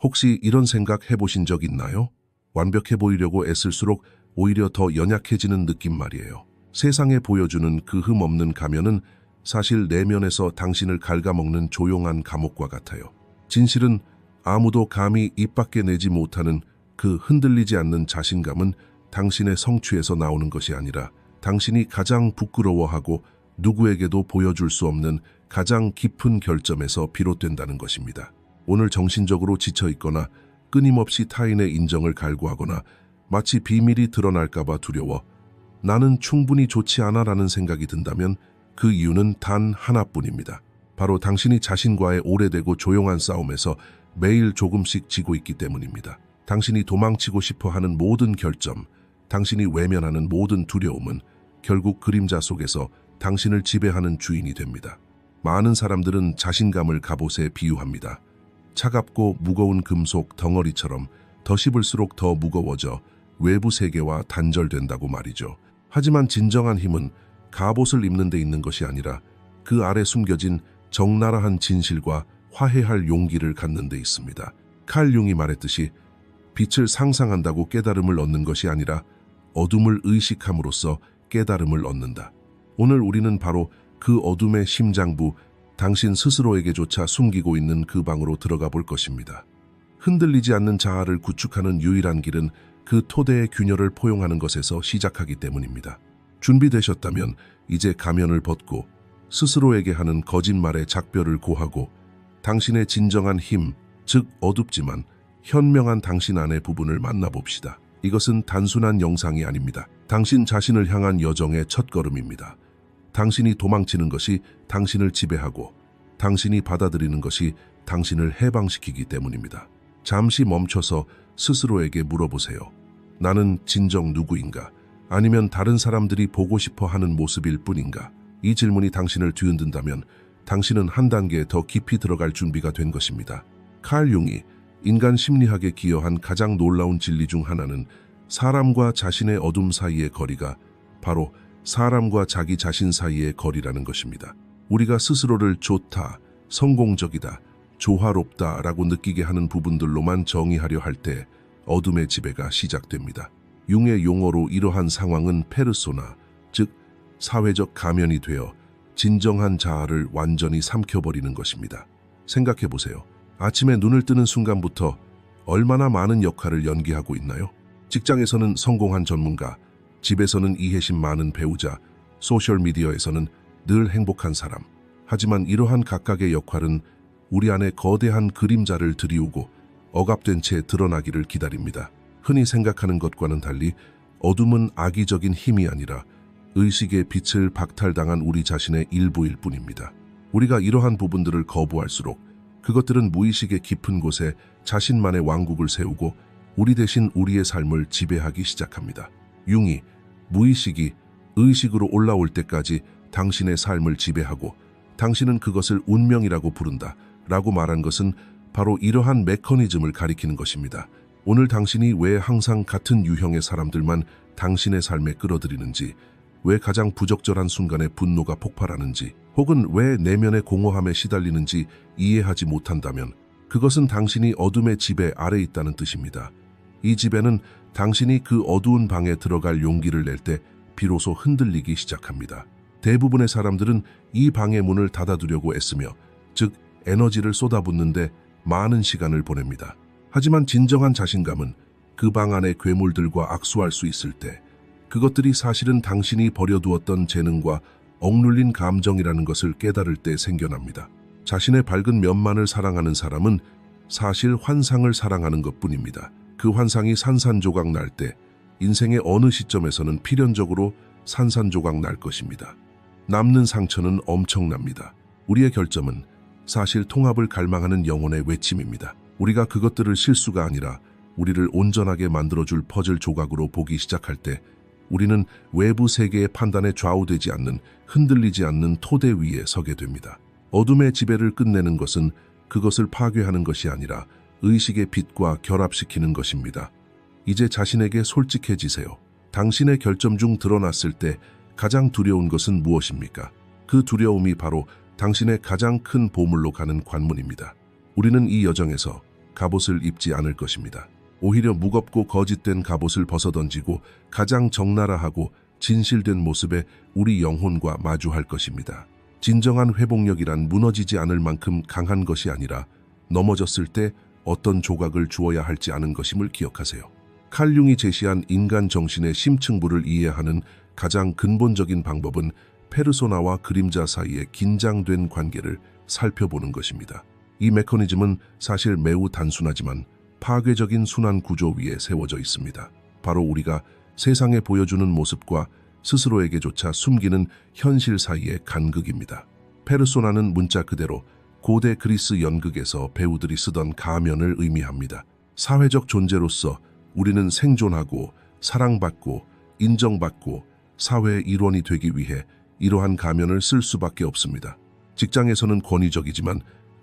혹시 이런 생각 해보신 적 있나요? 완벽해 보이려고 애쓸수록 오히려 더 연약해지는 느낌 말이에요. 세상에 보여주는 그 흠 없는 가면은 사실 내면에서 당신을 갉아먹는 조용한 감옥과 같아요. 진실은 아무도 감히 입 밖에 내지 못하는 그 흔들리지 않는 자신감은 당신의 성취에서 나오는 것이 아니라 당신이 가장 부끄러워하고 누구에게도 보여줄 수 없는 가장 깊은 결점에서 비롯된다는 것입니다. 오늘 정신적으로 지쳐있거나 끊임없이 타인의 인정을 갈구하거나 마치 비밀이 드러날까봐 두려워 나는 충분히 좋지 않아라는 생각이 든다면 그 이유는 단 하나뿐입니다. 바로 당신이 자신과의 오래되고 조용한 싸움에서 매일 조금씩 지고 있기 때문입니다. 당신이 도망치고 싶어 하는 모든 결점, 당신이 외면하는 모든 두려움은 결국 그림자 속에서 당신을 지배하는 주인이 됩니다. 많은 사람들은 자신감을 갑옷에 비유합니다. 차갑고 무거운 금속 덩어리처럼 더 씹을수록 더 무거워져 외부 세계와 단절된다고 말이죠. 하지만 진정한 힘은 갑옷을 입는 데 있는 것이 아니라 그 아래 숨겨진 적나라한 진실과 화해할 용기를 갖는 데 있습니다. 칼 융이 말했듯이 빛을 상상한다고 깨달음을 얻는 것이 아니라 어둠을 의식함으로써 깨달음을 얻는다. 오늘 우리는 바로 그 어둠의 심장부, 당신 스스로에게조차 숨기고 있는 그 방으로 들어가 볼 것입니다. 흔들리지 않는 자아를 구축하는 유일한 길은 그 토대의 균열을 포용하는 것에서 시작하기 때문입니다. 준비되셨다면 이제 가면을 벗고 스스로에게 하는 거짓말의 작별을 고하고 당신의 진정한 힘, 즉 어둡지만 현명한 당신 안의 부분을 만나봅시다. 이것은 단순한 영상이 아닙니다. 당신 자신을 향한 여정의 첫걸음입니다. 당신이 도망치는 것이 당신을 지배하고 당신이 받아들이는 것이 당신을 해방시키기 때문입니다. 잠시 멈춰서 스스로에게 물어보세요. 나는 진정 누구인가? 아니면 다른 사람들이 보고 싶어 하는 모습일 뿐인가? 이 질문이 당신을 뒤흔든다면 당신은 한 단계 더 깊이 들어갈 준비가 된 것입니다. 칼 융이 인간 심리학에 기여한 가장 놀라운 진리 중 하나는 사람과 자신의 어둠 사이의 거리가 바로 사람과 자기 자신 사이의 거리라는 것입니다. 우리가 스스로를 좋다, 성공적이다, 조화롭다 라고 느끼게 하는 부분들로만 정의하려 할 때 어둠의 지배가 시작됩니다. 융의 용어로 이러한 상황은 페르소나, 즉 사회적 가면이 되어 진정한 자아를 완전히 삼켜버리는 것입니다. 생각해보세요. 아침에 눈을 뜨는 순간부터 얼마나 많은 역할을 연기하고 있나요? 직장에서는 성공한 전문가, 집에서는 이해심 많은 배우자, 소셜미디어에서는 늘 행복한 사람. 하지만 이러한 각각의 역할은 우리 안에 거대한 그림자를 들이우고 억압된 채 드러나기를 기다립니다. 흔히 생각하는 것과는 달리 어둠은 악의적인 힘이 아니라 의식의 빛을 박탈당한 우리 자신의 일부일 뿐입니다. 우리가 이러한 부분들을 거부할수록 그것들은 무의식의 깊은 곳에 자신만의 왕국을 세우고 우리 대신 우리의 삶을 지배하기 시작합니다. 융이 무의식이 의식으로 올라올 때까지 당신의 삶을 지배하고 당신은 그것을 운명이라고 부른다 라고 말한 것은 바로 이러한 메커니즘을 가리키는 것입니다. 오늘 당신이 왜 항상 같은 유형의 사람들만 당신의 삶에 끌어들이는지, 왜 가장 부적절한 순간에 분노가 폭발하는지, 혹은 왜 내면의 공허함에 시달리는지 이해하지 못한다면 그것은 당신이 어둠의 지배 아래 있다는 뜻입니다. 이 지배는 당신이 그 어두운 방에 들어갈 용기를 낼 때 비로소 흔들리기 시작합니다. 대부분의 사람들은 이 방의 문을 닫아두려고 애쓰며, 즉 에너지를 쏟아붓는데 많은 시간을 보냅니다. 하지만 진정한 자신감은 그 방 안의 괴물들과 악수할 수 있을 때 그것들이 사실은 당신이 버려두었던 재능과 억눌린 감정이라는 것을 깨달을 때 생겨납니다. 자신의 밝은 면만을 사랑하는 사람은 사실 환상을 사랑하는 것뿐입니다. 그 환상이 산산조각 날 때 인생의 어느 시점에서는 필연적으로 산산조각 날 것입니다. 남는 상처는 엄청납니다. 우리의 결점은 사실 통합을 갈망하는 영혼의 외침입니다. 우리가 그것들을 실수가 아니라 우리를 온전하게 만들어줄 퍼즐 조각으로 보기 시작할 때 우리는 외부 세계의 판단에 좌우되지 않는, 흔들리지 않는 토대 위에 서게 됩니다. 어둠의 지배를 끝내는 것은 그것을 파괴하는 것이 아니라 의식의 빛과 결합시키는 것입니다. 이제 자신에게 솔직해지세요. 당신의 결점 중 드러났을 때 가장 두려운 것은 무엇입니까? 그 두려움이 바로 당신의 가장 큰 보물로 가는 관문입니다. 우리는 이 여정에서 갑옷을 입지 않을 것입니다. 오히려 무겁고 거짓된 갑옷을 벗어던지고 가장 적나라하고 진실된 모습에 우리 영혼과 마주할 것입니다. 진정한 회복력이란 무너지지 않을 만큼 강한 것이 아니라 넘어졌을 때 어떤 조각을 주어야 할지 아는 것임을 기억하세요. 칼 융이 제시한 인간 정신의 심층부를 이해하는 가장 근본적인 방법은 페르소나와 그림자 사이의 긴장된 관계를 살펴보는 것입니다. 이 메커니즘은 사실 매우 단순하지만 파괴적인 순환 구조 위에 세워져 있습니다. 바로 우리가 세상에 보여주는 모습과 스스로에게조차 숨기는 현실 사이의 간극입니다. 페르소나는 문자 그대로 고대 그리스 연극에서 배우들이 쓰던 가면을 의미합니다. 사회적 존재로서 우리는 생존하고 사랑받고 인정받고 사회의 일원이 되기 위해 이러한 가면을 쓸 수밖에 없습니다. 직장에서는 권위적이지만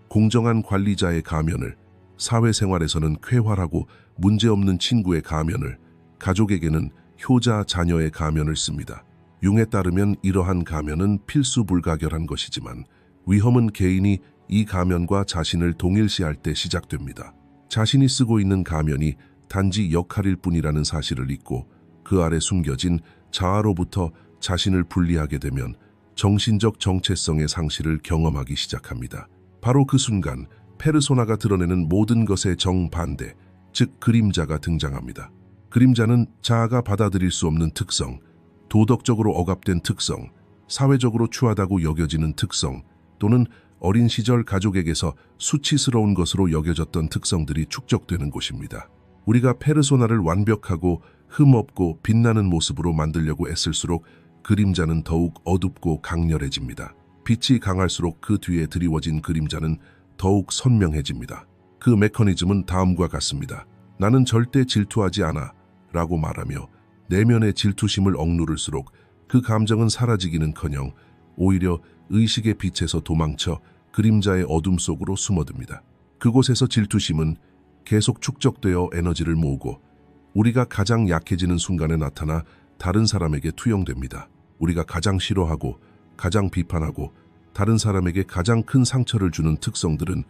공정한 관리자의 가면을, 사회생활에서는 쾌활하고 문제없는 친구의 가면을, 가족에게는 효자 자녀의 가면을 씁니다. 융에 따르면 이러한 가면은 필수불가결한 것이지만 위험은 개인이 이 가면과 자신을 동일시할 때 시작됩니다. 자신이 쓰고 있는 가면이 단지 역할일 뿐이라는 사실을 잊고 그 아래 숨겨진 자아로부터 자신을 분리하게 되면 정신적 정체성의 상실을 경험하기 시작합니다. 바로 그 순간 페르소나가 드러내는 모든 것의 정반대, 즉 그림자가 등장합니다. 그림자는 자아가 받아들일 수 없는 특성, 도덕적으로 억압된 특성, 사회적으로 추하다고 여겨지는 특성, 또는 어린 시절 가족에게서 수치스러운 것으로 여겨졌던 특성들이 축적되는 곳입니다. 우리가 페르소나를 완벽하고 흠없고 빛나는 모습으로 만들려고 애쓸수록 그림자는 더욱 어둡고 강렬해집니다. 빛이 강할수록 그 뒤에 드리워진 그림자는 더욱 선명해집니다. 그 메커니즘은 다음과 같습니다. 나는 절대 질투하지 않아 라고 말하며 내면의 질투심을 억누를수록 그 감정은 사라지기는커녕 오히려 의식의 빛에서 도망쳐 그림자의 어둠 속으로 숨어듭니다. 그곳에서 질투심은 계속 축적되어 에너지를 모으고 우리가 가장 약해지는 순간에 나타나 다른 사람에게 투영됩니다. 우리가 가장 싫어하고 가장 비판하고 다른 사람에게 가장 큰 상처를 주는 특성들은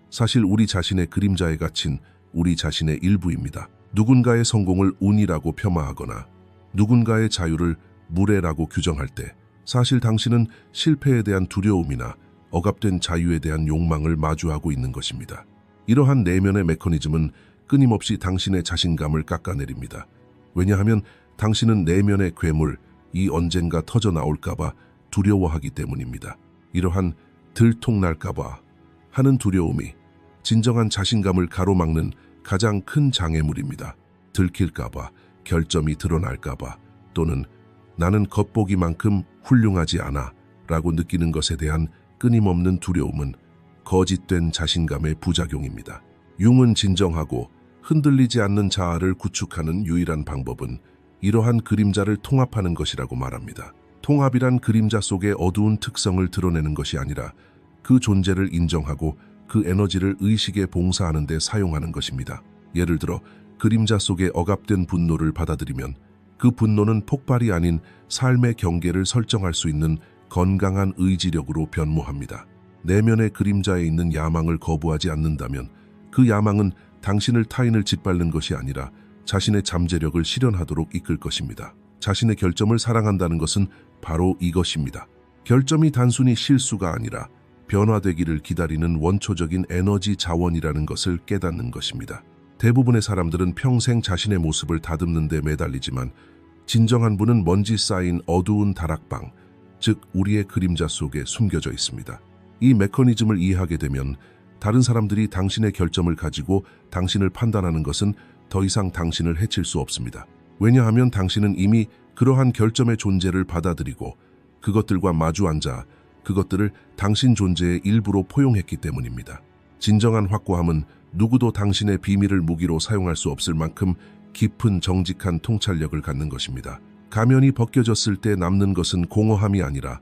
사실 우리 자신의 그림자에 갇힌 우리 자신의 일부입니다. 누군가의 성공을 운이라고 폄하하거나 누군가의 자유를 무례라고 규정할 때 사실 당신은 실패에 대한 두려움이나 억압된 자유에 대한 욕망을 마주하고 있는 것입니다. 이러한 내면의 메커니즘은 끊임없이 당신의 자신감을 깎아내립니다. 왜냐하면 당신은 내면의 괴물, 이 언젠가 터져 나올까봐 두려워하기 때문입니다. 이러한 들통날까봐 하는 두려움이 진정한 자신감을 가로막는 가장 큰 장애물입니다. 들킬까봐, 결점이 드러날까봐, 또는 나는 겉보기만큼 훌륭하지 않아 라고 느끼는 것에 대한 끊임없는 두려움은 거짓된 자신감의 부작용입니다. 융은 진정하고 흔들리지 않는 자아를 구축하는 유일한 방법은 이러한 그림자를 통합하는 것이라고 말합니다. 통합이란 그림자 속의 어두운 특성을 드러내는 것이 아니라 그 존재를 인정하고 그 에너지를 의식에 봉사하는 데 사용하는 것입니다. 예를 들어 그림자 속의 억압된 분노를 받아들이면 그 분노는 폭발이 아닌 삶의 경계를 설정할 수 있는 건강한 의지력으로 변모합니다. 내면의 그림자에 있는 야망을 거부하지 않는다면 그 야망은 당신을 타인을 짓밟는 것이 아니라 자신의 잠재력을 실현하도록 이끌 것입니다. 자신의 결점을 사랑한다는 것은 바로 이것입니다. 결점이 단순히 실수가 아니라 변화되기를 기다리는 원초적인 에너지 자원이라는 것을 깨닫는 것입니다. 대부분의 사람들은 평생 자신의 모습을 다듬는 데 매달리지만 진정한 분은 먼지 쌓인 어두운 다락방, 즉 우리의 그림자 속에 숨겨져 있습니다. 이 메커니즘을 이해하게 되면 다른 사람들이 당신의 결점을 가지고 당신을 판단하는 것은 더 이상 당신을 해칠 수 없습니다. 왜냐하면 당신은 이미 그러한 결점의 존재를 받아들이고 그것들과 마주 앉아 그것들을 당신 존재의 일부로 포용했기 때문입니다. 진정한 확고함은 누구도 당신의 비밀을 무기로 사용할 수 없을 만큼 깊은 정직한 통찰력을 갖는 것입니다. 가면이 벗겨졌을 때 남는 것은 공허함이 아니라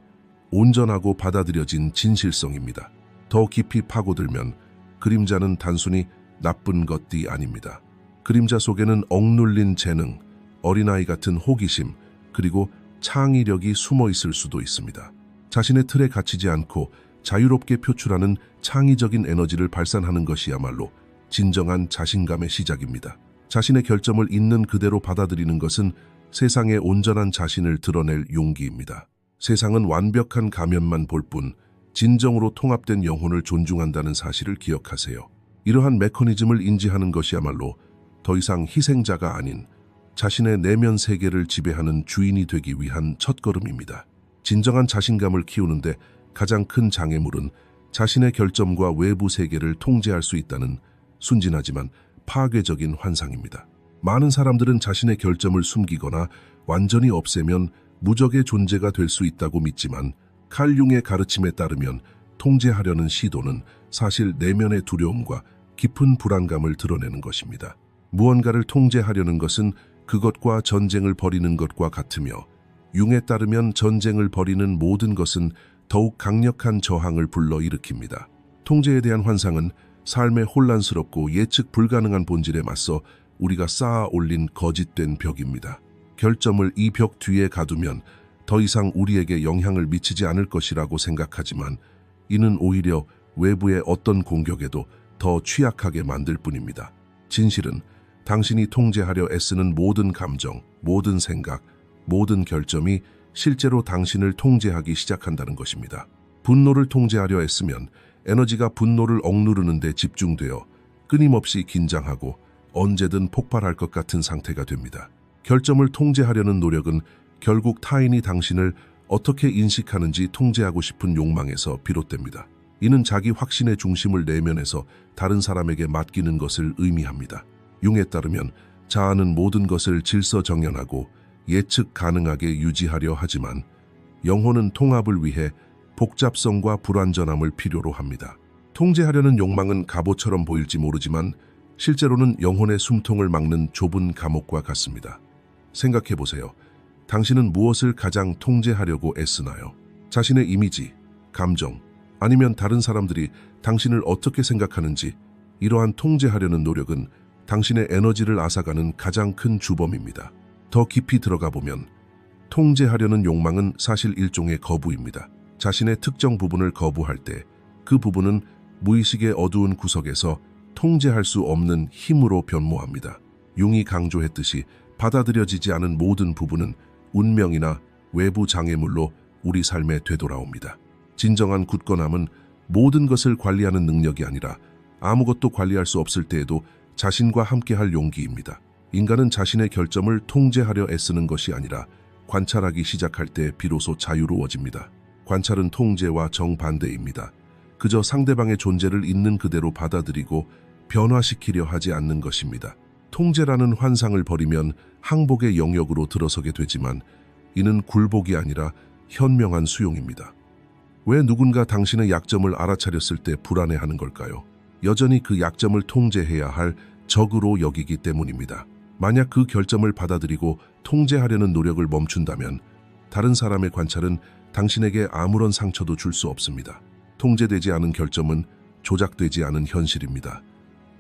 온전하고 받아들여진 진실성입니다. 더 깊이 파고들면 그림자는 단순히 나쁜 것이 아닙니다. 그림자 속에는 억눌린 재능, 어린아이 같은 호기심, 그리고 창의력이 숨어 있을 수도 있습니다. 자신의 틀에 갇히지 않고 자유롭게 표출하는 창의적인 에너지를 발산하는 것이야말로 진정한 자신감의 시작입니다. 자신의 결점을 있는 그대로 받아들이는 것은 세상에 온전한 자신을 드러낼 용기입니다. 세상은 완벽한 가면만 볼 뿐 진정으로 통합된 영혼을 존중한다는 사실을 기억하세요. 이러한 메커니즘을 인지하는 것이야말로 더 이상 희생자가 아닌 자신의 내면 세계를 지배하는 주인이 되기 위한 첫걸음입니다. 진정한 자신감을 키우는데 가장 큰 장애물은 자신의 결점과 외부 세계를 통제할 수 있다는 순진하지만 파괴적인 환상입니다. 많은 사람들은 자신의 결점을 숨기거나 완전히 없애면 무적의 존재가 될 수 있다고 믿지만 칼 융의 가르침에 따르면 통제하려는 시도는 사실 내면의 두려움과 깊은 불안감을 드러내는 것입니다. 무언가를 통제하려는 것은 그것과 전쟁을 벌이는 것과 같으며 융에 따르면 전쟁을 벌이는 모든 것은 더욱 강력한 저항을 불러일으킵니다. 통제에 대한 환상은 삶의 혼란스럽고 예측 불가능한 본질에 맞서 우리가 쌓아 올린 거짓된 벽입니다. 결점을 이 벽 뒤에 가두면 더 이상 우리에게 영향을 미치지 않을 것이라고 생각하지만 이는 오히려 외부의 어떤 공격에도 더 취약하게 만들 뿐입니다. 진실은 당신이 통제하려 애쓰는 모든 감정, 모든 생각, 모든 결점이 실제로 당신을 통제하기 시작한다는 것입니다. 분노를 통제하려 애쓰면 에너지가 분노를 억누르는 데 집중되어 끊임없이 긴장하고 언제든 폭발할 것 같은 상태가 됩니다. 결점을 통제하려는 노력은 결국 타인이 당신을 어떻게 인식하는지 통제하고 싶은 욕망에서 비롯됩니다. 이는 자기 확신의 중심을 내면에서 다른 사람에게 맡기는 것을 의미합니다. 융에 따르면 자아는 모든 것을 질서정연하고 예측 가능하게 유지하려 하지만 영혼은 통합을 위해 복잡성과 불완전함을 필요로 합니다. 통제하려는 욕망은 갑옷처럼 보일지 모르지만 실제로는 영혼의 숨통을 막는 좁은 감옥과 같습니다. 생각해보세요. 당신은 무엇을 가장 통제하려고 애쓰나요? 자신의 이미지, 감정, 아니면 다른 사람들이 당신을 어떻게 생각하는지. 이러한 통제하려는 노력은 당신의 에너지를 앗아가는 가장 큰 주범입니다. 더 깊이 들어가 보면 통제하려는 욕망은 사실 일종의 거부입니다. 자신의 특정 부분을 거부할 때 그 부분은 무의식의 어두운 구석에서 통제할 수 없는 힘으로 변모합니다. 융이 강조했듯이 받아들여지지 않은 모든 부분은 운명이나 외부 장애물로 우리 삶에 되돌아옵니다. 진정한 굳건함은 모든 것을 관리하는 능력이 아니라 아무것도 관리할 수 없을 때에도 자신과 함께할 용기입니다. 인간은 자신의 결점을 통제하려 애쓰는 것이 아니라 관찰하기 시작할 때 비로소 자유로워집니다. 관찰은 통제와 정반대입니다. 그저 상대방의 존재를 있는 그대로 받아들이고 변화시키려 하지 않는 것입니다. 통제라는 환상을 버리면 항복의 영역으로 들어서게 되지만 이는 굴복이 아니라 현명한 수용입니다. 왜 누군가 당신의 약점을 알아차렸을 때 불안해하는 걸까요? 여전히 그 약점을 통제해야 할 적으로 여기기 때문입니다. 만약 그 결점을 받아들이고 통제하려는 노력을 멈춘다면 다른 사람의 관찰은 당신에게 아무런 상처도 줄 수 없습니다. 통제되지 않은 결점은 조작되지 않은 현실입니다.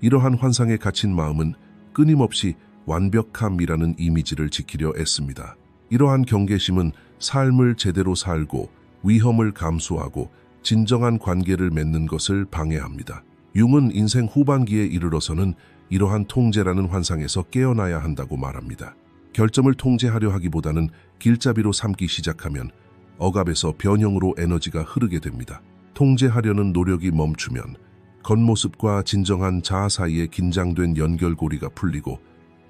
이러한 환상에 갇힌 마음은 끊임없이 완벽함이라는 이미지를 지키려 애씁니다. 이러한 경계심은 삶을 제대로 살고 위험을 감수하고 진정한 관계를 맺는 것을 방해합니다. 융은 인생 후반기에 이르러서는 이러한 통제라는 환상에서 깨어나야 한다고 말합니다. 결점을 통제하려 하기보다는 길잡이로 삼기 시작하면 억압에서 변형으로 에너지가 흐르게 됩니다. 통제하려는 노력이 멈추면 겉모습과 진정한 자아 사이에 긴장된 연결고리가 풀리고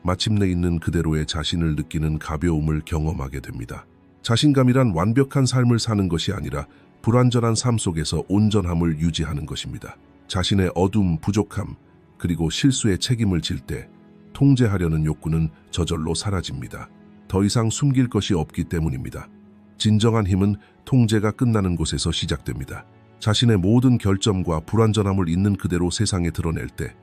마침내 있는 그대로의 자신을 느끼는 가벼움을 경험하게 됩니다. 자신감이란 완벽한 삶을 사는 것이 아니라 불완전한 삶 속에서 온전함을 유지하는 것입니다. 자신의 어둠, 부족함, 그리고 실수에 책임을 질 때 통제하려는 욕구는 저절로 사라집니다. 더 이상 숨길 것이 없기 때문입니다. 진정한 힘은 통제가 끝나는 곳에서 시작됩니다. 자신의 모든 결점과 불완전함을 있는 그대로 세상에 드러낼 때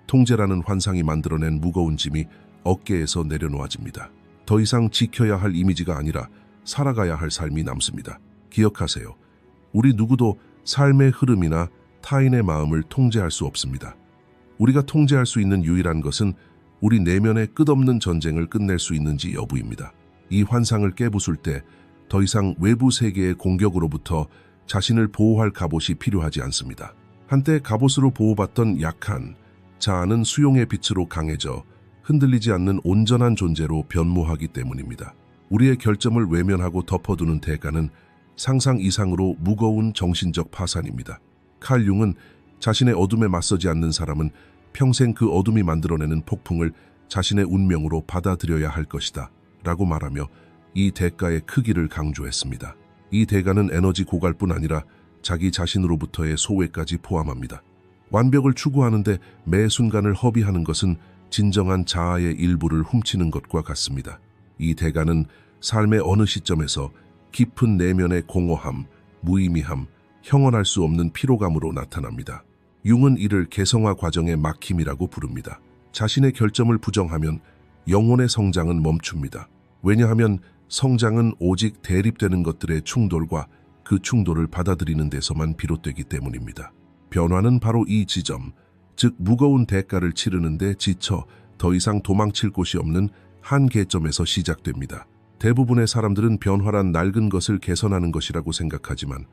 통제라는 환상이 만들어낸 무거운 짐이 어깨에서 내려놓아집니다. 더 이상 지켜야 할 이미지가 아니라 살아가야 할 삶이 남습니다. 기억하세요. 우리 누구도 삶의 흐름이나 타인의 마음을 통제할 수 없습니다. 우리가 통제할 수 있는 유일한 것은 우리 내면의 끝없는 전쟁을 끝낼 수 있는지 여부입니다. 이 환상을 깨부술 때 더 이상 외부 세계의 공격으로부터 자신을 보호할 갑옷이 필요하지 않습니다. 한때 갑옷으로 보호받던 약한, 자아는 수용의 빛으로 강해져 흔들리지 않는 온전한 존재로 변모하기 때문입니다. 우리의 결점을 외면하고 덮어두는 대가는 상상 이상으로 무거운 정신적 파산입니다. 칼 융은 자신의 어둠에 맞서지 않는 사람은 평생 그 어둠이 만들어내는 폭풍을 자신의 운명으로 받아들여야 할 것이다 라고 말하며 이 대가의 크기를 강조했습니다. 이 대가는 에너지 고갈뿐 아니라 자기 자신으로부터의 소외까지 포함합니다. 완벽을 추구하는데 매 순간을 허비하는 것은 진정한 자아의 일부를 훔치는 것과 같습니다. 이 대가는 삶의 어느 시점에서 깊은 내면의 공허함, 무의미함, 형언할 수 없는 피로감으로 나타납니다. 융은 이를 개성화 과정의 막힘이라고 부릅니다. 자신의 결점을 부정하면 영혼의 성장은 멈춥니다. 왜냐하면 성장은 오직 대립되는 것들의 충돌과 그 충돌을 받아들이는 데서만 비롯되기 때문입니다. 변화는 바로 이 지점, 즉 무거운 대가를 치르는데 지쳐 더 이상 도망칠 곳이 없는 한계점에서 시작됩니다. 대부분의 사람들은 변화란 낡은 것을 개선하는 것이라고 생각하지만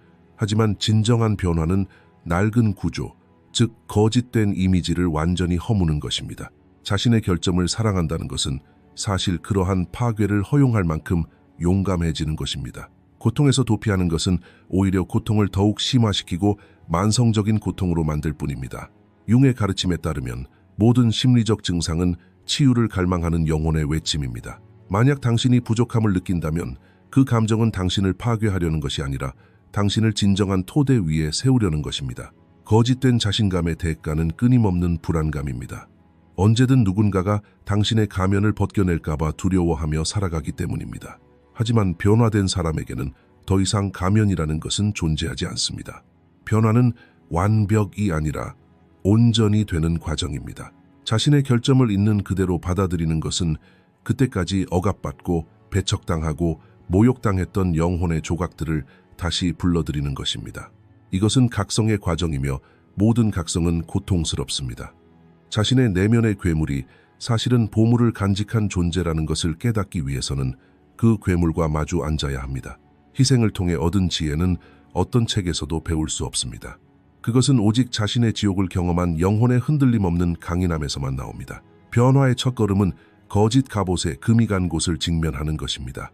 진정한 변화는 낡은 구조, 즉 거짓된 이미지를 완전히 허무는 것입니다. 자신의 결점을 사랑한다는 것은 사실 그러한 파괴를 허용할 만큼 용감해지는 것입니다. 고통에서 도피하는 것은 오히려 고통을 더욱 심화시키고 만성적인 고통으로 만들 뿐입니다. 융의 가르침에 따르면 모든 심리적 증상은 치유를 갈망하는 영혼의 외침입니다. 만약 당신이 부족함을 느낀다면 그 감정은 당신을 파괴하려는 것이 아니라 당신을 진정한 토대 위에 세우려는 것입니다. 거짓된 자신감의 대가는 끊임없는 불안감입니다. 언제든 누군가가 당신의 가면을 벗겨낼까 봐 두려워하며 살아가기 때문입니다. 하지만 변화된 사람에게는 더 이상 가면이라는 것은 존재하지 않습니다. 변화는 완벽이 아니라 온전히 되는 과정입니다. 자신의 결점을 있는 그대로 받아들이는 것은 그때까지 억압받고 배척당하고 모욕당했던 영혼의 조각들을 다시 불러들이는 것입니다. 이것은 각성의 과정이며 모든 각성은 고통스럽습니다. 자신의 내면의 괴물이 사실은 보물을 간직한 존재라는 것을 깨닫기 위해서는 그 괴물과 마주 앉아야 합니다. 희생을 통해 얻은 지혜는 어떤 책에서도 배울 수 없습니다. 그것은 오직 자신의 지옥을 경험한 영혼의 흔들림 없는 강인함에서만 나옵니다. 변화의 첫걸음은 거짓 갑옷에 금이 간 곳을 직면하는 것입니다.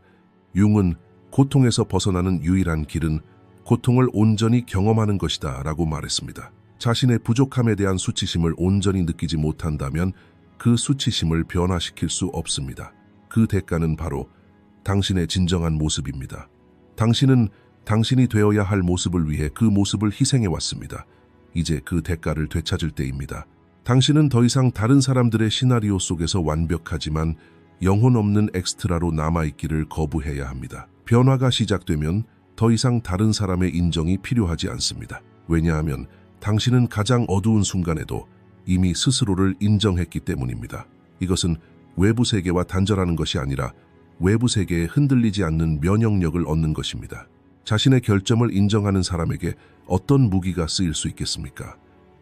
융은 고통에서 벗어나는 유일한 길은 고통을 온전히 경험하는 것이다 라고 말했습니다. 자신의 부족함에 대한 수치심을 온전히 느끼지 못한다면 그 수치심을 변화시킬 수 없습니다. 그 대가는 바로 당신의 진정한 모습입니다. 당신은 당신이 되어야 할 모습을 위해 그 모습을 희생해왔습니다. 이제 그 대가를 되찾을 때입니다. 당신은 더 이상 다른 사람들의 시나리오 속에서 완벽하지만 영혼 없는 엑스트라로 남아있기를 거부해야 합니다. 변화가 시작되면 더 이상 다른 사람의 인정이 필요하지 않습니다. 왜냐하면 당신은 가장 어두운 순간에도 이미 스스로를 인정했기 때문입니다. 이것은 외부 세계와 단절하는 것이 아니라 외부 세계에 흔들리지 않는 면역력을 얻는 것입니다. 자신의 결점을 인정하는 사람에게 어떤 무기가 쓰일 수 있겠습니까?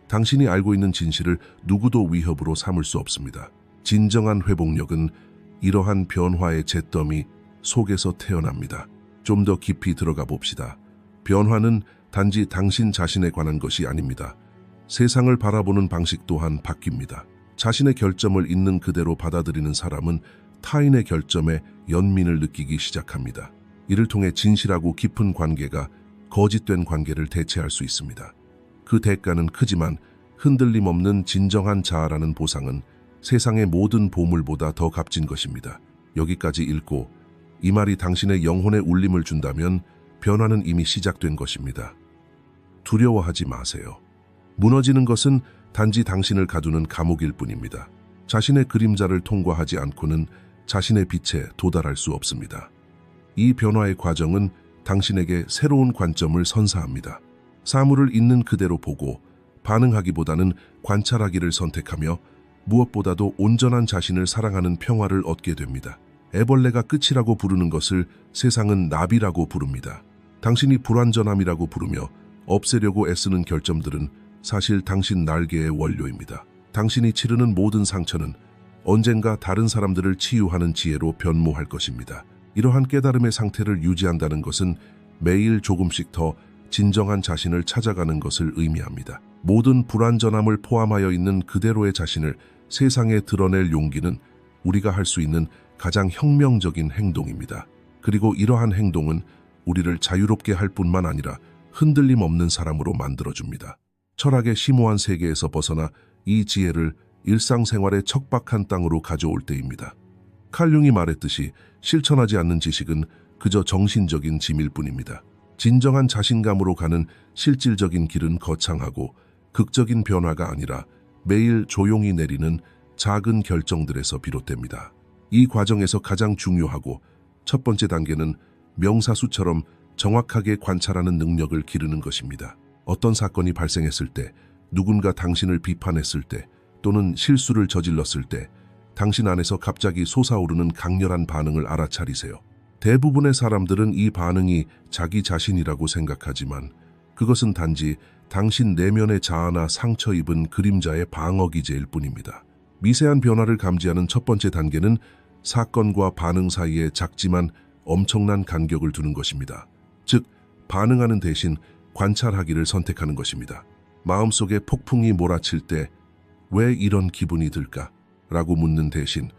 당신이 알고 있는 진실을 누구도 위협으로 삼을 수 없습니다. 진정한 회복력은 이러한 변화의 잿더미 속에서 태어납니다. 좀 더 깊이 들어가 봅시다. 변화는 단지 당신 자신에 관한 것이 아닙니다. 세상을 바라보는 방식 또한 바뀝니다. 자신의 결점을 있는 그대로 받아들이는 사람은 타인의 결점에 연민을 느끼기 시작합니다. 이를 통해 진실하고 깊은 관계가 거짓된 관계를 대체할 수 있습니다. 그 대가는 크지만 흔들림 없는 진정한 자아라는 보상은 세상의 모든 보물보다 더 값진 것입니다. 여기까지 읽고 이 말이 당신의 영혼에 울림을 준다면 변화는 이미 시작된 것입니다. 두려워하지 마세요. 무너지는 것은 단지 당신을 가두는 감옥일 뿐입니다. 자신의 그림자를 통과하지 않고는 자신의 빛에 도달할 수 없습니다. 이 변화의 과정은 당신에게 새로운 관점을 선사합니다. 사물을 있는 그대로 보고 반응하기보다는 관찰하기를 선택하며 무엇보다도 온전한 자신을 사랑하는 평화를 얻게 됩니다. 애벌레가 끝이라고 부르는 것을 세상은 나비라고 부릅니다. 당신이 불완전함이라고 부르며 없애려고 애쓰는 결점들은 사실 당신 날개의 원료입니다. 당신이 치르는 모든 상처는 언젠가 다른 사람들을 치유하는 지혜로 변모할 것입니다. 이러한 깨달음의 상태를 유지한다는 것은 매일 조금씩 더 진정한 자신을 찾아가는 것을 의미합니다. 모든 불완전함을 포함하여 있는 그대로의 자신을 세상에 드러낼 용기는 우리가 할 수 있는 가장 혁명적인 행동입니다. 그리고 이러한 행동은 우리를 자유롭게 할 뿐만 아니라 흔들림 없는 사람으로 만들어줍니다. 철학의 심오한 세계에서 벗어나 이 지혜를 일상생활의 척박한 땅으로 가져올 때입니다. 칼 융이 말했듯이 실천하지 않는 지식은 그저 정신적인 짐일 뿐입니다. 진정한 자신감으로 가는 실질적인 길은 거창하고 극적인 변화가 아니라 매일 조용히 내리는 작은 결정들에서 비롯됩니다. 이 과정에서 가장 중요하고 첫 번째 단계는 명사수처럼 정확하게 관찰하는 능력을 기르는 것입니다. 어떤 사건이 발생했을 때, 누군가 당신을 비판했을 때, 또는 실수를 저질렀을 때 당신 안에서 갑자기 솟아오르는 강렬한 반응을 알아차리세요. 대부분의 사람들은 이 반응이 자기 자신이라고 생각하지만 그것은 단지 당신 내면의 자아나 상처 입은 그림자의 방어 기제일 뿐입니다. 미세한 변화를 감지하는 첫 번째 단계는 사건과 반응 사이에 작지만 엄청난 간격을 두는 것입니다. 즉, 반응하는 대신 관찰하기를 선택하는 것입니다. 마음속에 폭풍이 몰아칠 때 왜 이런 기분이 들까? 라고 묻는 대신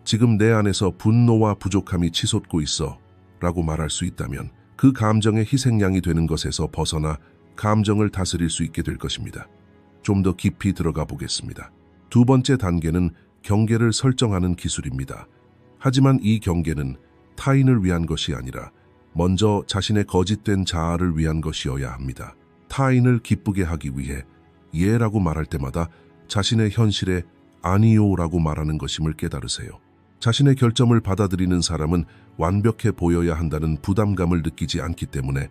지금 내 안에서 분노와 부족함이 치솟고 있어 라고 말할 수 있다면 그 감정의 희생양이 되는 것에서 벗어나 감정을 다스릴 수 있게 될 것입니다. 좀 더 깊이 들어가 보겠습니다. 두 번째 단계는 경계를 설정하는 기술입니다. 하지만 이 경계는 타인을 위한 것이 아니라 먼저 자신의 거짓된 자아를 위한 것이어야 합니다. 타인을 기쁘게 하기 위해 예라고 말할 때마다 자신의 현실에 아니요라고 말하는 것임을 깨달으세요. 자신의 결점을 받아들이는 사람은 완벽해 보여야 한다는 부담감을 느끼지 않기 때문에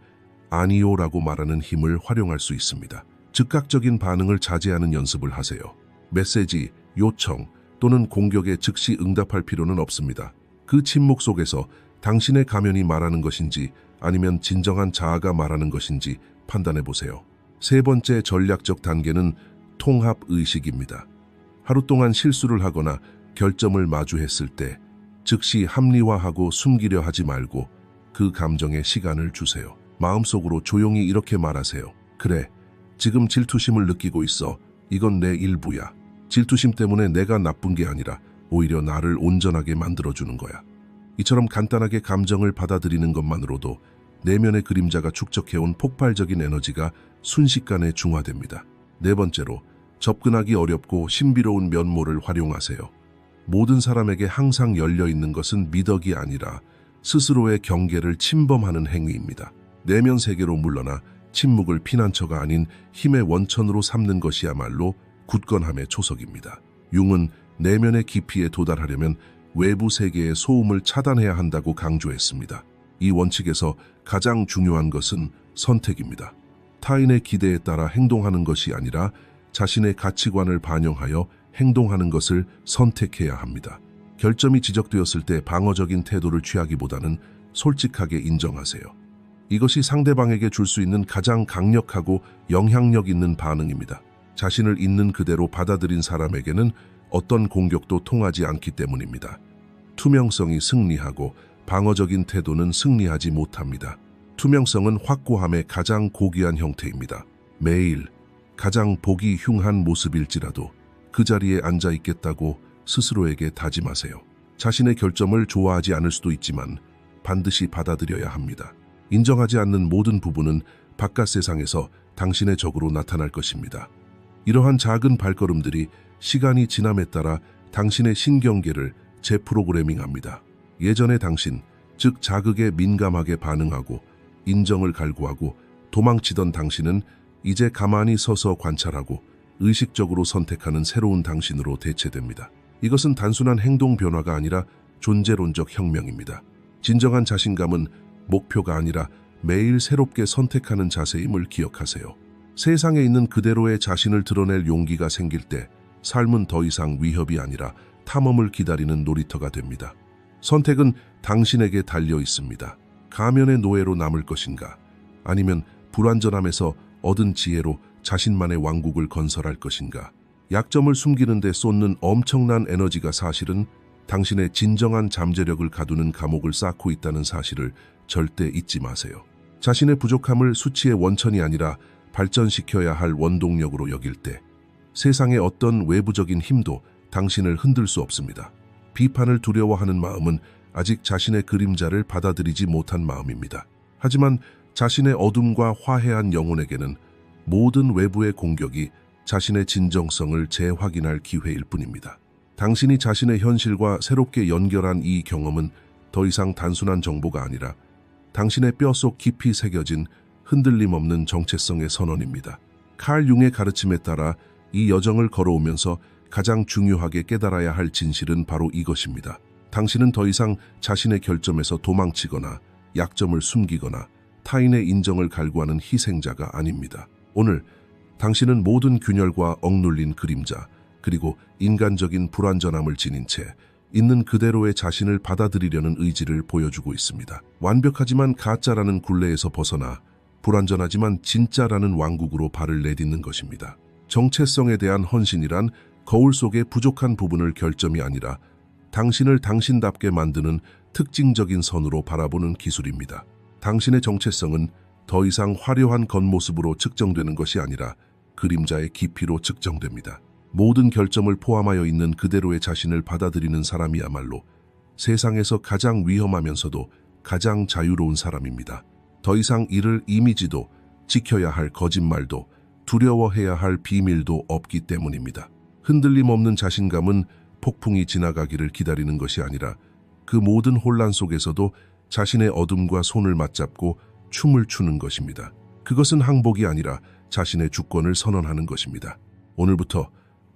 아니요라고 말하는 힘을 활용할 수 있습니다. 즉각적인 반응을 자제하는 연습을 하세요. 메시지, 요청 또는 공격에 즉시 응답할 필요는 없습니다. 그 침묵 속에서 당신의 가면이 말하는 것인지 아니면 진정한 자아가 말하는 것인지 판단해 보세요. 세 번째 전략적 단계는 통합의식입니다. 하루 동안 실수를 하거나 결점을 마주했을 때 즉시 합리화하고 숨기려 하지 말고 그 감정에 시간을 주세요. 마음속으로 조용히 이렇게 말하세요. 그래, 지금 질투심을 느끼고 있어. 이건 내 일부야. 질투심 때문에 내가 나쁜 게 아니라 오히려 나를 온전하게 만들어주는 거야. 이처럼 간단하게 감정을 받아들이는 것만으로도 내면의 그림자가 축적해온 폭발적인 에너지가 순식간에 중화됩니다. 네 번째로, 접근하기 어렵고 신비로운 면모를 활용하세요. 모든 사람에게 항상 열려있는 것은 미덕이 아니라 스스로의 경계를 침범하는 행위입니다. 내면 세계로 물러나 침묵을 피난처가 아닌 힘의 원천으로 삼는 것이야말로 굳건함의 초석입니다. 융은 내면의 깊이에 도달하려면 외부 세계의 소음을 차단해야 한다고 강조했습니다. 이 원칙에서 가장 중요한 것은 선택입니다. 타인의 기대에 따라 행동하는 것이 아니라 자신의 가치관을 반영하여 행동하는 것을 선택해야 합니다. 결점이 지적되었을 때 방어적인 태도를 취하기보다는 솔직하게 인정하세요. 이것이 상대방에게 줄 수 있는 가장 강력하고 영향력 있는 반응입니다. 자신을 있는 그대로 받아들인 사람에게는 어떤 공격도 통하지 않기 때문입니다. 투명성이 승리하고 방어적인 태도는 승리하지 못합니다. 투명성은 확고함의 가장 고귀한 형태입니다. 매일 가장 보기 흉한 모습일지라도 그 자리에 앉아 있겠다고 스스로에게 다짐하세요. 자신의 결점을 좋아하지 않을 수도 있지만 반드시 받아들여야 합니다. 인정하지 않는 모든 부분은 바깥 세상에서 당신의 적으로 나타날 것입니다. 이러한 작은 발걸음들이 시간이 지남에 따라 당신의 신경계를 재프로그래밍합니다. 예전의 당신, 즉 자극에 민감하게 반응하고 인정을 갈구하고 도망치던 당신은 이제 가만히 서서 관찰하고 의식적으로 선택하는 새로운 당신으로 대체됩니다. 이것은 단순한 행동 변화가 아니라 존재론적 혁명입니다. 진정한 자신감은 목표가 아니라 매일 새롭게 선택하는 자세임을 기억하세요. 세상에 있는 그대로의 자신을 드러낼 용기가 생길 때 삶은 더 이상 위협이 아니라 탐험을 기다리는 놀이터가 됩니다. 선택은 당신에게 달려 있습니다. 가면의 노예로 남을 것인가? 아니면 불완전함에서 얻은 지혜로 자신만의 왕국을 건설할 것인가? 약점을 숨기는 데 쏟는 엄청난 에너지가 사실은 당신의 진정한 잠재력을 가두는 감옥을 쌓고 있다는 사실을 절대 잊지 마세요. 자신의 부족함을 수치의 원천이 아니라 발전시켜야 할 원동력으로 여길 때 세상의 어떤 외부적인 힘도 당신을 흔들 수 없습니다. 비판을 두려워하는 마음은 아직 자신의 그림자를 받아들이지 못한 마음입니다. 하지만 자신의 어둠과 화해한 영혼에게는 모든 외부의 공격이 자신의 진정성을 재확인할 기회일 뿐입니다. 당신이 자신의 현실과 새롭게 연결한 이 경험은 더 이상 단순한 정보가 아니라 당신의 뼈속 깊이 새겨진 흔들림 없는 정체성의 선언입니다. 칼 융의 가르침에 따라 이 여정을 걸어오면서 가장 중요하게 깨달아야 할 진실은 바로 이것입니다. 당신은 더 이상 자신의 결점에서 도망치거나 약점을 숨기거나 타인의 인정을 갈구하는 희생자가 아닙니다. 오늘 당신은 모든 균열과 억눌린 그림자, 그리고 인간적인 불완전함을 지닌 채 있는 그대로의 자신을 받아들이려는 의지를 보여주고 있습니다. 완벽하지만 가짜라는 굴레에서 벗어나 불완전하지만 진짜라는 왕국으로 발을 내딛는 것입니다. 정체성에 대한 헌신이란 거울 속의 부족한 부분을 결점이 아니라 당신을 당신답게 만드는 특징적인 선으로 바라보는 기술입니다. 당신의 정체성은 더 이상 화려한 겉모습으로 측정되는 것이 아니라 그림자의 깊이로 측정됩니다. 모든 결점을 포함하여 있는 그대로의 자신을 받아들이는 사람이야말로 세상에서 가장 위험하면서도 가장 자유로운 사람입니다. 더 이상 잃을 이미지도 지켜야 할 거짓말도 두려워해야 할 비밀도 없기 때문입니다. 흔들림 없는 자신감은 폭풍이 지나가기를 기다리는 것이 아니라 그 모든 혼란 속에서도 자신의 어둠과 손을 맞잡고 춤을 추는 것입니다. 그것은 항복이 아니라 자신의 주권을 선언하는 것입니다. 오늘부터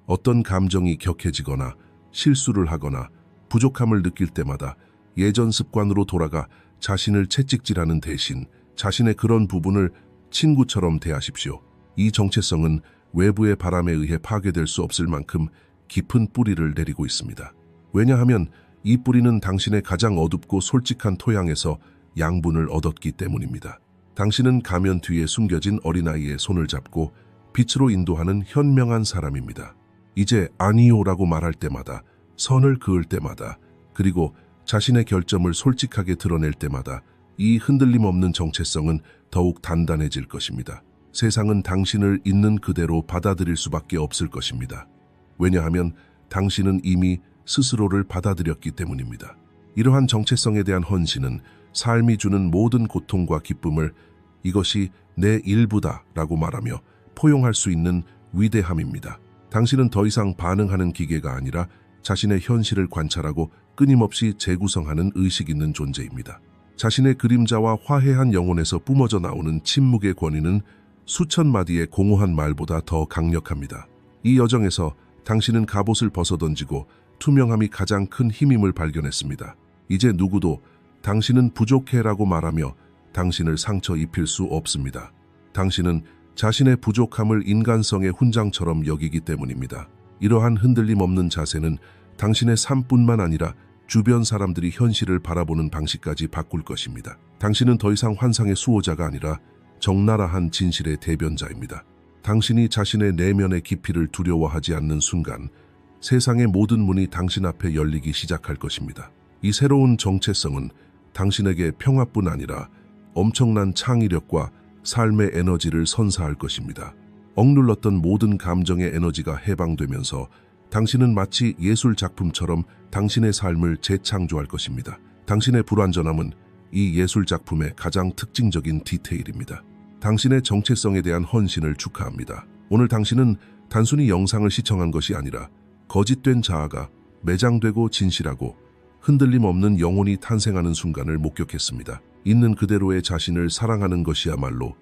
어떤 감정이 격해지거나 실수를 하거나 부족함을 느낄 때마다 예전 습관으로 돌아가 자신을 채찍질하는 대신 자신의 그런 부분을 친구처럼 대하십시오. 이 정체성은 외부의 바람에 의해 파괴될 수 없을 만큼 깊은 뿌리를 내리고 있습니다. 왜냐하면 이 뿌리는 당신의 가장 어둡고 솔직한 토양에서 양분을 얻었기 때문입니다. 당신은 가면 뒤에 숨겨진 어린아이의 손을 잡고 빛으로 인도하는 현명한 사람입니다. 이제 아니요라고 말할 때마다, 선을 그을 때마다, 그리고 자신의 결점을 솔직하게 드러낼 때마다 이 흔들림 없는 정체성은 더욱 단단해질 것입니다. 세상은 당신을 있는 그대로 받아들일 수밖에 없을 것입니다. 왜냐하면 당신은 이미 스스로를 받아들였기 때문입니다. 이러한 정체성에 대한 헌신은 삶이 주는 모든 고통과 기쁨을 이것이 내 일부다 라고 말하며 포용할 수 있는 위대함입니다. 당신은 더 이상 반응하는 기계가 아니라 자신의 현실을 관찰하고 끊임없이 재구성하는 의식 있는 존재입니다. 자신의 그림자와 화해한 영혼에서 뿜어져 나오는 침묵의 권위는 수천 마디의 공허한 말보다 더 강력합니다. 이 여정에서 당신은 갑옷을 벗어던지고 투명함이 가장 큰 힘임을 발견했습니다. 이제 누구도 당신은 부족해라고 말하며 당신을 상처 입힐 수 없습니다. 당신은 자신의 부족함을 인간성의 훈장처럼 여기기 때문입니다. 이러한 흔들림 없는 자세는 당신의 삶뿐만 아니라 주변 사람들이 현실을 바라보는 방식까지 바꿀 것입니다. 당신은 더 이상 환상의 수호자가 아니라 적나라한 진실의 대변자입니다. 당신이 자신의 내면의 깊이를 두려워하지 않는 순간 세상의 모든 문이 당신 앞에 열리기 시작할 것입니다. 이 새로운 정체성은 당신에게 평화뿐 아니라 엄청난 창의력과 삶의 에너지를 선사할 것입니다. 억눌렀던 모든 감정의 에너지가 해방되면서 당신은 마치 예술 작품처럼 당신의 삶을 재창조할 것입니다. 당신의 불완전함은 이 예술 작품의 가장 특징적인 디테일입니다. 당신의 정체성에 대한 헌신을 축하합니다. 오늘 당신은 단순히 영상을 시청한 것이 아니라 거짓된 자아가 매장되고 진실하고 흔들림 없는 영혼이 탄생하는 순간을 목격했습니다. 있는 그대로의 자신을 사랑하는 것이야말로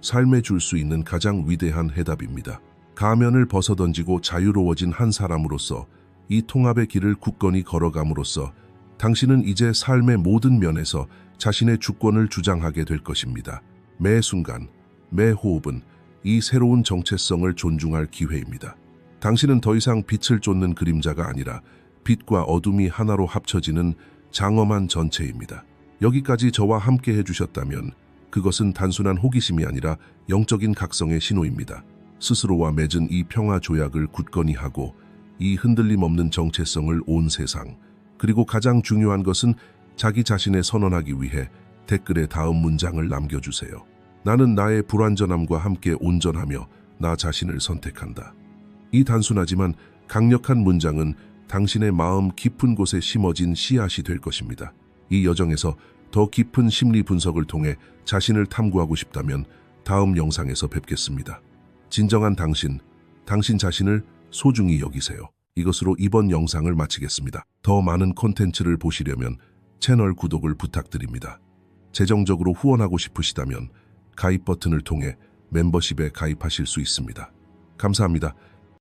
삶에 줄 수 있는 가장 위대한 해답입니다. 가면을 벗어던지고 자유로워진 한 사람으로서 이 통합의 길을 굳건히 걸어감으로써 당신은 이제 삶의 모든 면에서 자신의 주권을 주장하게 될 것입니다. 매 순간, 매 호흡은 이 새로운 정체성을 존중할 기회입니다. 당신은 더 이상 빛을 쫓는 그림자가 아니라 빛과 어둠이 하나로 합쳐지는 장엄한 전체입니다. 여기까지 저와 함께 해주셨다면 그것은 단순한 호기심이 아니라 영적인 각성의 신호입니다. 스스로와 맺은 이 평화 조약을 굳건히 하고 이 흔들림 없는 정체성을 온 세상, 그리고 가장 중요한 것은 자기 자신에 선언하기 위해 댓글에 다음 문장을 남겨주세요. 나는 나의 불완전함과 함께 온전하며 나 자신을 선택한다. 이 단순하지만 강력한 문장은 당신의 마음 깊은 곳에 심어진 씨앗이 될 것입니다. 이 여정에서 더 깊은 심리 분석을 통해 자신을 탐구하고 싶다면 다음 영상에서 뵙겠습니다. 진정한 당신, 당신 자신을 소중히 여기세요. 이것으로 이번 영상을 마치겠습니다. 더 많은 콘텐츠를 보시려면 채널 구독을 부탁드립니다. 재정적으로 후원하고 싶으시다면 가입 버튼을 통해 멤버십에 가입하실 수 있습니다. 감사합니다.